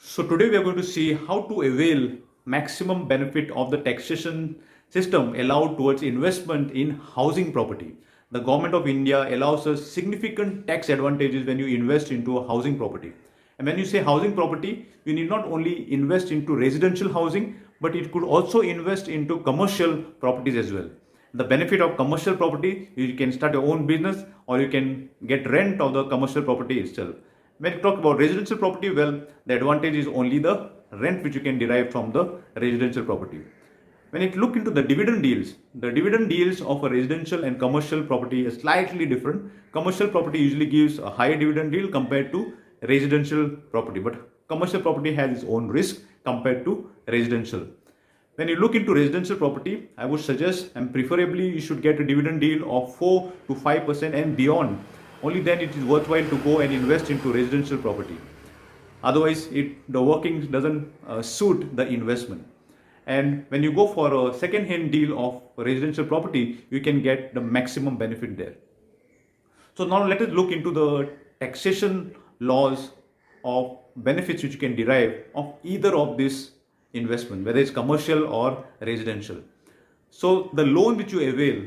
So today we are going to see how to avail maximum benefit of the taxation system allowed towards investment in housing property. The government of India allows us significant tax advantages when you invest into a housing property. And when you say housing property, you need not only invest into residential housing, but it could also invest into commercial properties as well. The benefit of commercial property, you can start your own business or you can get rent of the commercial property itself. When you talk about residential property, well, the advantage is only the rent which you can derive from the residential property. When you look into the dividend yields of a residential and commercial property is slightly different. Commercial property usually gives a higher dividend yield compared to residential property, but commercial property has its own risk compared to residential. When you look into residential property, I would suggest and preferably you should get a dividend yield of 4 to 5% and beyond. Only then it is worthwhile to go and invest into residential property. Otherwise, the workings doesn't suit the investment. And when you go for a second-hand deal of residential property, you can get the maximum benefit there. So now let us look into the taxation laws of benefits which you can derive of either of these investment, whether it's commercial or residential. So the loan which you avail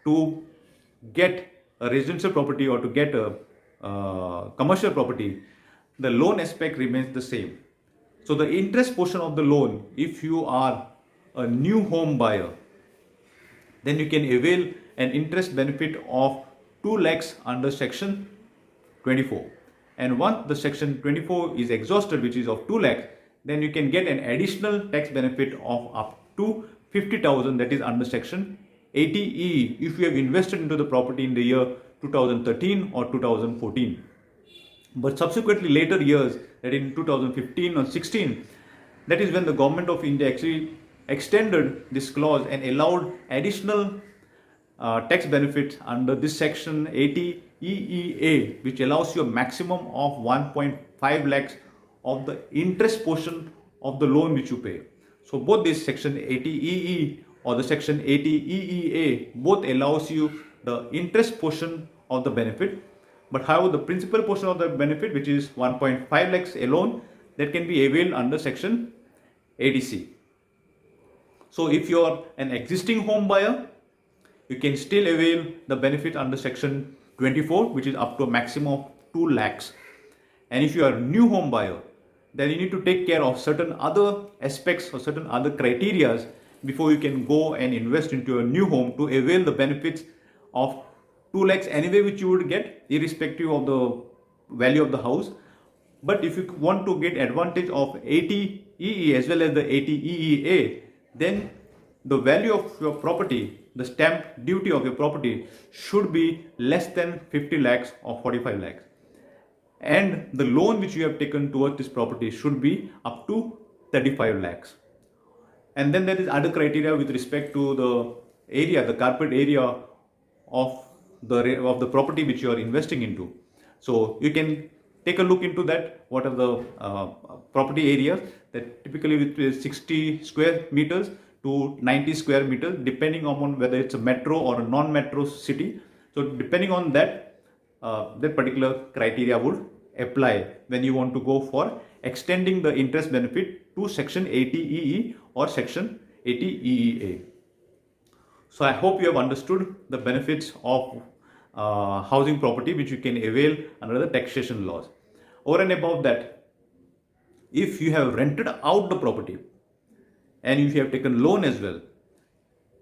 to get a residential property or to get a commercial property, the loan aspect remains the same. So the interest portion of the loan, if you are a new home buyer, then you can avail an interest benefit of 2 lakhs under section 24. And once the section 24 is exhausted, which is of 2 lakhs, then you can get an additional tax benefit of up to 50,000, that is under section 80E, if you have invested into the property in the year 2013 or 2014. But subsequently later years, that in 2015 or 16, that is when the government of India actually extended this clause and allowed additional tax benefits under this section 80EEA, which allows you a maximum of 1.5 lakhs of the interest portion of the loan which you pay. So both this section 80EE or the section 80EEA both allows you the interest portion of the benefit. But however, the principal portion of the benefit, which is 1.5 lakhs alone, that can be availed under section 80C. So if you are an existing home buyer, you can still avail the benefit under section 24, which is up to a maximum of 2 lakhs. And if you are a new home buyer, then you need to take care of certain other aspects or certain other criterias before you can go and invest into a new home to avail the benefits of 2 lakhs anyway, which you would get irrespective of the value of the house. But if you want to get advantage of 80EE as well as the 80EEA, then the value of your property, the stamp duty of your property should be less than 50 lakhs or 45 lakhs. And the loan which you have taken towards this property should be up to 35 lakhs. And then there is other criteria with respect to the area, the carpet area of the property which you are investing into. So you can take a look into that. What are the property areas that typically with 60 square meters to 90 square meters, depending on whether it's a metro or a non-metro city. So depending on that, that particular criteria would apply when you want to go for extending the interest benefit to section 80EE or section 80EEA. So I hope you have understood the benefits of housing property which you can avail under the taxation laws. Over and above that, if you have rented out the property and if you have taken loan as well,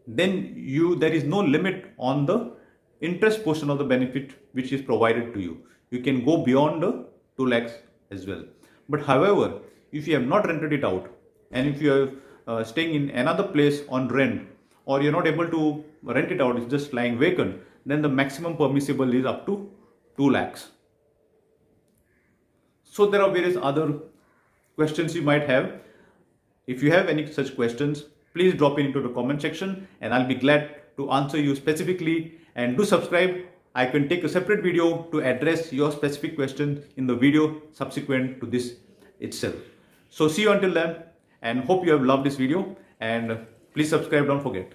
then there is no limit on the interest portion of the benefit which is provided to you. You can go beyond the 2 lakhs as well. But however, if you have not rented it out and if you are staying in another place on rent, or you're not able to rent it out, it's just lying vacant, then the maximum permissible is up to 2 lakhs. So there are various other questions you might have. If you have any such questions, please drop it into the comment section and I'll be glad to answer you specifically. And do subscribe. I can take a separate video to address your specific question in the video subsequent to this itself. So see you until then, and hope you have loved this video, and please subscribe, don't forget.